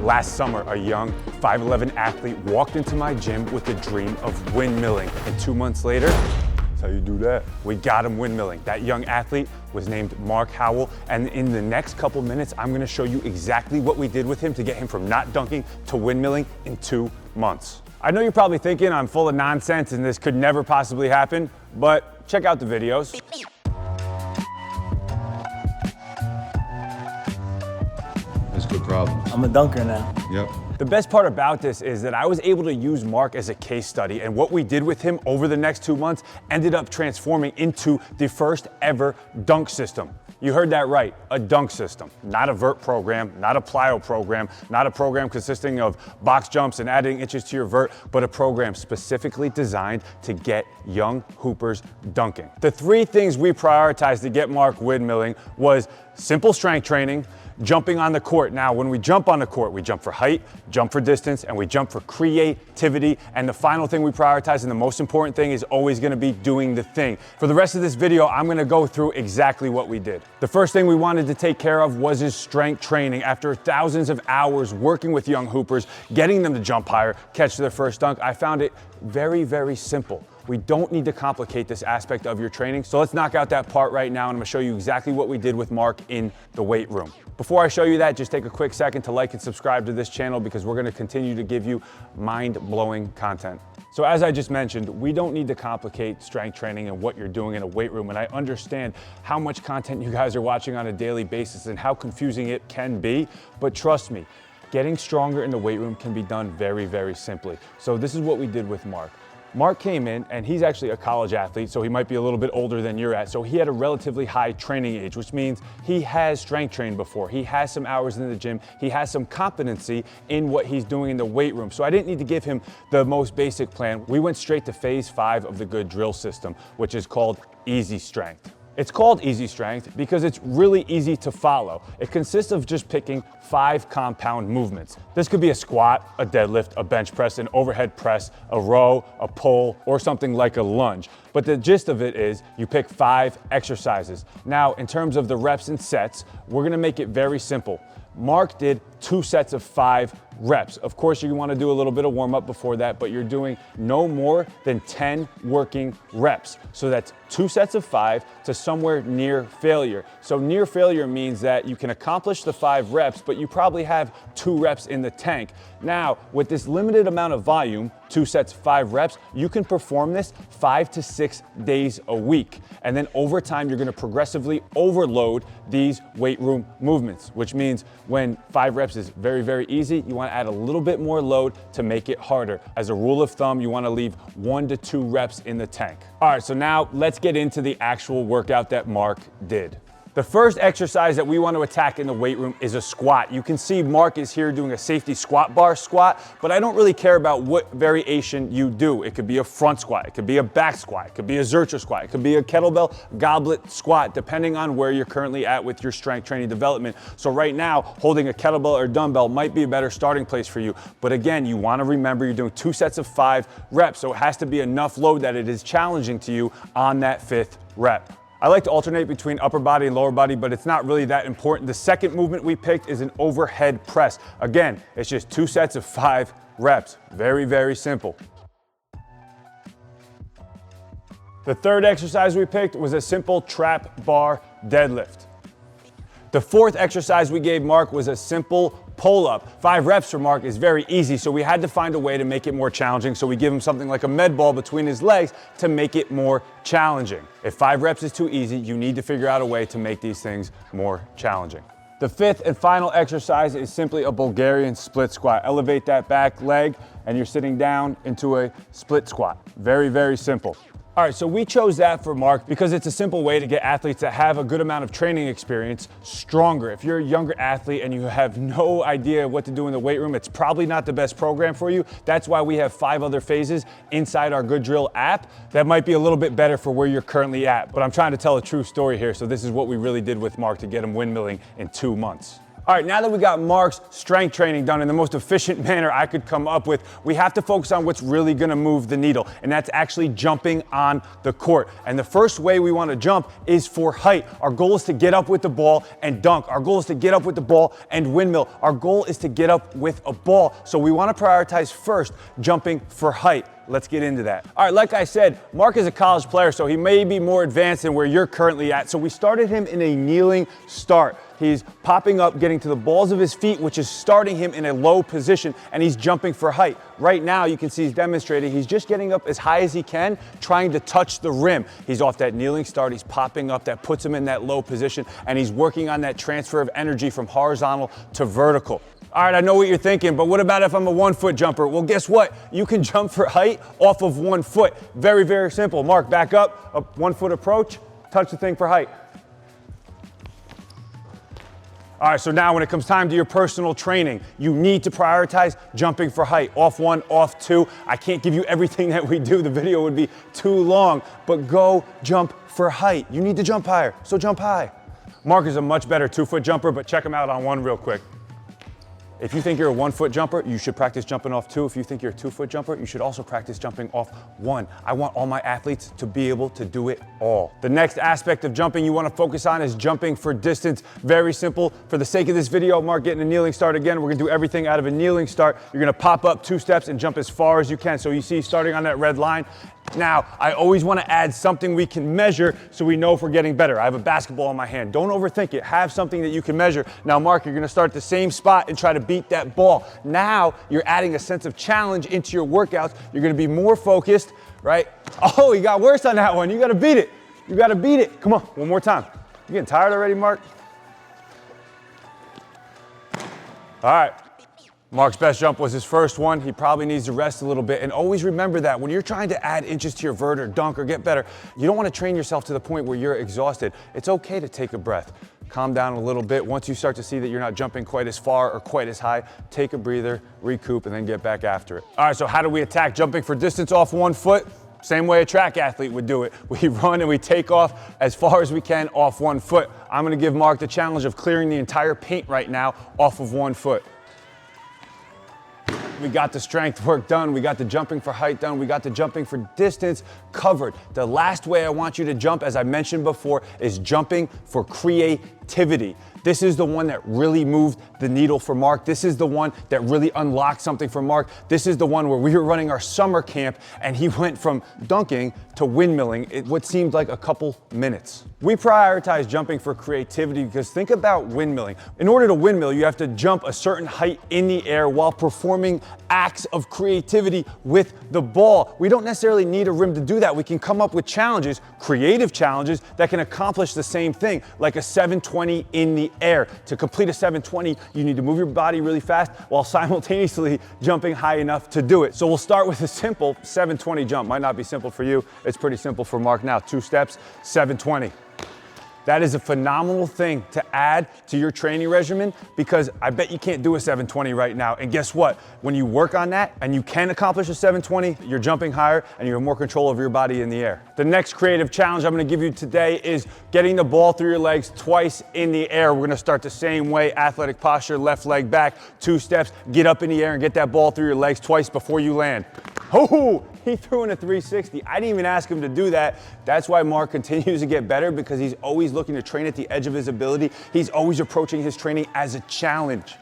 Last summer, a young 5'11" athlete walked into my gym with the dream of windmilling, and 2 months later, that's how you do that. We got him windmilling. That young athlete was named Mark Howell, and in the next couple minutes, I'm gonna show you exactly what we did with him to get him from not dunking to windmilling in 2 months. I know you're probably thinking I'm full of nonsense and this could never possibly happen, but check out the videos. That's a good problem. I'm a dunker now. Yep. The best part about this is that I was able to use Mark as a case study, and what we did with him over the next 2 months ended up transforming into the first ever dunk system. You heard that right, a dunk system. Not a vert program, not a plyo program, not a program consisting of box jumps and adding inches to your vert, but a program specifically designed to get young hoopers dunking. The 3 things we prioritized to get Mark windmilling was simple strength training, jumping on the court. Now, when we jump on the court, we jump for height, jump for distance, and we jump for creativity. And the final thing we prioritize, and the most important thing, is always gonna be doing the thing. For the rest of this video, I'm gonna go through exactly what we did. The first thing we wanted to take care of was his strength training. After thousands of hours working with young hoopers, getting them to jump higher, catch their first dunk, I found it very, very simple. We don't need to complicate this aspect of your training. So let's knock out that part right now, and I'm gonna show you exactly what we did with Mark in the weight room. Before I show you that, just take a quick second to like and subscribe to this channel, because we're gonna continue to give you mind-blowing content. So as I just mentioned, we don't need to complicate strength training and what you're doing in a weight room. And I understand how much content you guys are watching on a daily basis and how confusing it can be, but trust me, getting stronger in the weight room can be done very, very simply. So this is what we did with Mark. Mark came in, and he's actually a college athlete, so he might be a little bit older than you're at. So he had a relatively high training age, which means he has strength trained before. He has some hours in the gym. He has some competency in what he's doing in the weight room. So I didn't need to give him the most basic plan. We went straight to phase 5 of the good drill system, which is called easy strength. It's called easy strength because it's really easy to follow. It consists of just picking 5 compound movements. This could be a squat, a deadlift, a bench press, an overhead press, a row, a pull, or something like a lunge. But the gist of it is you pick 5 exercises. Now, in terms of the reps and sets, we're gonna make it very simple. Mark did 2 sets of 5 reps. Of course, you want to do a little bit of warm up before that, but you're doing no more than 10 working reps. So that's 2 sets of 5 to somewhere near failure. So near failure means that you can accomplish the 5 reps, but you probably have 2 reps in the tank. Now, with this limited amount of volume, 2 sets, 5 reps, you can perform this 5 to 6 days a week. And then over time, you're gonna progressively overload these weight room movements, which means when 5 reps is very, very easy, you wanna add a little bit more load to make it harder. As a rule of thumb, you wanna leave 1 to 2 reps in the tank. All right, so now let's get into the actual workout that Mark did. The first exercise that we want to attack in the weight room is a squat. You can see Mark is here doing a safety squat bar squat, but I don't really care about what variation you do. It could be a front squat, it could be a back squat, it could be a Zercher squat, it could be a kettlebell goblet squat, depending on where you're currently at with your strength training development. So right now, holding a kettlebell or dumbbell might be a better starting place for you. But again, you want to remember you're doing 2 sets of 5 reps, so it has to be enough load that it is challenging to you on that 5th rep. I like to alternate between upper body and lower body, but it's not really that important. The second movement we picked is an overhead press. Again, it's just 2 sets of 5 reps. Very, very simple. The third exercise we picked was a simple trap bar deadlift. The 4th exercise we gave Mark was a simple pull-up. 5 reps for Mark is very easy, so we had to find a way to make it more challenging, so we give him something like a med ball between his legs to make it more challenging. If 5 reps is too easy, you need to figure out a way to make these things more challenging. The 5th and final exercise is simply a Bulgarian split squat. Elevate that back leg, and you're sitting down into a split squat. Very, very simple. All right, so we chose that for Mark because it's a simple way to get athletes that have a good amount of training experience stronger. If you're a younger athlete and you have no idea what to do in the weight room, it's probably not the best program for you. That's why we have 5 other phases inside our Good Drill app that might be a little bit better for where you're currently at. But I'm trying to tell a true story here, so this is what we really did with Mark to get him windmilling in 2 months. All right, now that we got Mark's strength training done in the most efficient manner I could come up with, we have to focus on what's really gonna move the needle, and that's actually jumping on the court. And the first way we wanna jump is for height. Our goal is to get up with the ball and dunk. Our goal is to get up with the ball and windmill. Our goal is to get up with a ball. So we wanna prioritize first jumping for height. Let's get into that. All right, like I said, Mark is a college player, so he may be more advanced than where you're currently at. So we started him in a kneeling start. He's popping up, getting to the balls of his feet, which is starting him in a low position, and he's jumping for height. Right now, you can see he's demonstrating, he's just getting up as high as he can, trying to touch the rim. He's off that kneeling start, he's popping up, that puts him in that low position, and he's working on that transfer of energy from horizontal to vertical. All right, I know what you're thinking, but what about if I'm a 1 foot jumper? Well, guess what? You can jump for height off of 1 foot. Very, very simple. Mark, back up, a 1 foot approach, touch the thing for height. All right, so now when it comes time to your personal training, you need to prioritize jumping for height. Off 1, off 2. I can't give you everything that we do. The video would be too long, but go jump for height. You need to jump higher, so jump high. Mark is a much better 2 foot jumper, but check him out on one real quick. If you think you're a 1 foot jumper, you should practice jumping off 2. If you think you're a 2 foot jumper, you should also practice jumping off 1. I want all my athletes to be able to do it all. The next aspect of jumping you want to focus on is jumping for distance. Very simple. For the sake of this video, Mark getting a kneeling start again. We're gonna do everything out of a kneeling start. You're gonna pop up 2 steps and jump as far as you can. So you see starting on that red line. Now, I always want to add something we can measure so we know if we're getting better. I have a basketball in my hand. Don't overthink it. Have something that you can measure. Now, Mark, you're going to start at the same spot and try to beat that ball. Now, you're adding a sense of challenge into your workouts. You're going to be more focused, right? Oh, you got worse on that one. You got to beat it. You got to beat it. Come on, one more time. You getting tired already, Mark? All right. Mark's best jump was his first one. He probably needs to rest a little bit. And always remember that when you're trying to add inches to your vert or dunk or get better, you don't want to train yourself to the point where you're exhausted. It's okay to take a breath. Calm down a little bit. Once you start to see that you're not jumping quite as far or quite as high, take a breather, recoup, and then get back after it. All right, so how do we attack jumping for distance off 1 foot? Same way a track athlete would do it. We run and we take off as far as we can off 1 foot. I'm going to give Mark the challenge of clearing the entire paint right now off of 1 foot. We got the strength work done. We got the jumping for height done. We got the jumping for distance covered. The last way I want you to jump, as I mentioned before, is jumping for creativity. This is the one that really moved the needle for Mark. This is the one that really unlocked something for Mark. This is the one where we were running our summer camp and he went from dunking to windmilling in what seemed like a couple minutes. We prioritize jumping for creativity because think about windmilling. In order to windmill, you have to jump a certain height in the air while performing acts of creativity with the ball. We don't necessarily need a rim to do that. We can come up with challenges, creative challenges that can accomplish the same thing, like a 720 in the air. To complete a 720, you need to move your body really fast while simultaneously jumping high enough to do it. So we'll start with a simple 720 jump. Might not be simple for you. It's pretty simple for Mark now. 2 steps, 720. That is a phenomenal thing to add to your training regimen because I bet you can't do a 720 right now. And guess what? When you work on that and you can accomplish a 720, you're jumping higher and you have more control over your body in the air. The next creative challenge I'm gonna give you today is getting the ball through your legs twice in the air. We're gonna start the same way, athletic posture, left leg back, 2 steps, get up in the air and get that ball through your legs twice before you land. Oh, he threw in a 360. I didn't even ask him to do that. That's why Mark continues to get better because he's always looking to train at the edge of his ability. He's always approaching his training as a challenge.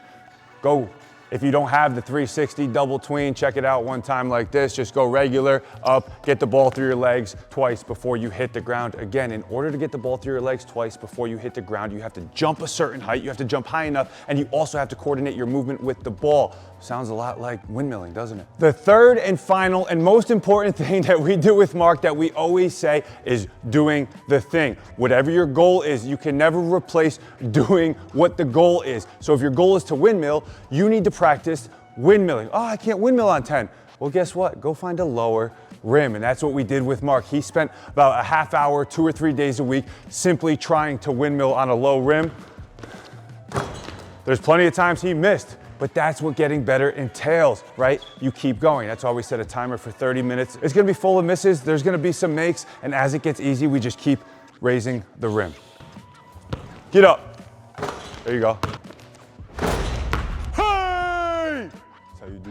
Go. If you don't have the 360 double tween, check it out one time like this. Just go regular, up, get the ball through your legs twice before you hit the ground. Again, in order to get the ball through your legs twice before you hit the ground, you have to jump a certain height, you have to jump high enough, and you also have to coordinate your movement with the ball. Sounds a lot like windmilling, doesn't it? The third and final and most important thing that we do with Mark that we always say is doing the thing. Whatever your goal is, you can never replace doing what the goal is. So if your goal is to windmill, you need to practice windmilling. Oh, I can't windmill on 10. Well, guess what? Go find a lower rim. And that's what we did with Mark. He spent about a half hour, 2 or 3 days a week, simply trying to windmill on a low rim. There's plenty of times he missed. But that's what getting better entails, right? You keep going. That's why we set a timer for 30 minutes. It's gonna be full of misses. There's gonna be some makes. And as it gets easy, we just keep raising the rim. Get up. There you go.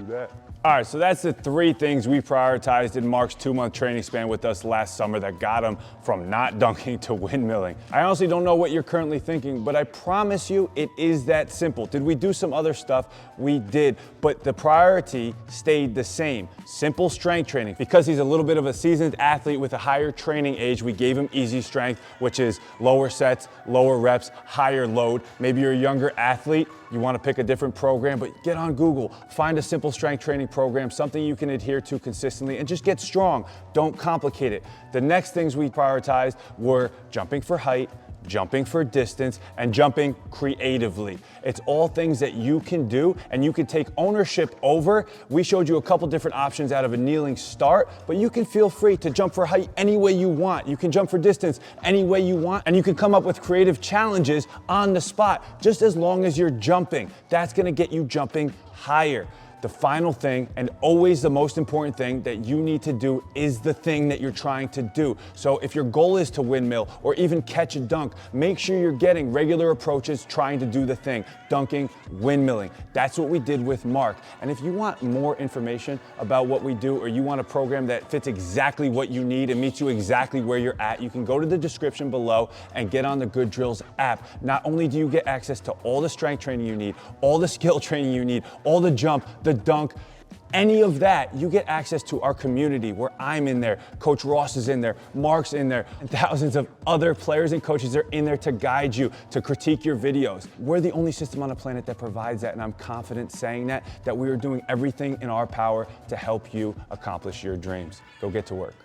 that. All right, so that's the 3 things we prioritized in Mark's 2-month training span with us last summer that got him from not dunking to windmilling. I honestly don't know what you're currently thinking, but I promise you it is that simple. Did we do some other stuff? We did, but the priority stayed the same. Simple strength training. Because he's a little bit of a seasoned athlete with a higher training age, we gave him easy strength, which is lower sets, lower reps, higher load. Maybe you're a younger athlete, you want to pick a different program, but get on Google, find a simple strength training program, something you can adhere to consistently, and just get strong. Don't complicate it. The next things we prioritized were jumping for height, jumping for distance, and jumping creatively. It's all things that you can do and you can take ownership over. We showed you a couple different options out of a kneeling start, but you can feel free to jump for height any way you want. You can jump for distance any way you want, and you can come up with creative challenges on the spot, just as long as you're jumping. That's gonna get you jumping higher. The final thing, and always the most important thing that you need to do, is the thing that you're trying to do. So if your goal is to windmill or even catch a dunk, make sure you're getting regular approaches trying to do the thing, dunking, windmilling. That's what we did with Mark. And if you want more information about what we do, or you want a program that fits exactly what you need and meets you exactly where you're at, you can go to the description below and get on the Good Drills app. Not only do you get access to all the strength training you need, all the skill training you need, all the jump, the dunk, any of that, you get access to our community where I'm in there, Coach Ross is in there, Mark's in there, and thousands of other players and coaches are in there to guide you, to critique your videos. We're the only system on the planet that provides that, and I'm confident saying that we are doing everything in our power to help you accomplish your dreams. Go get to work.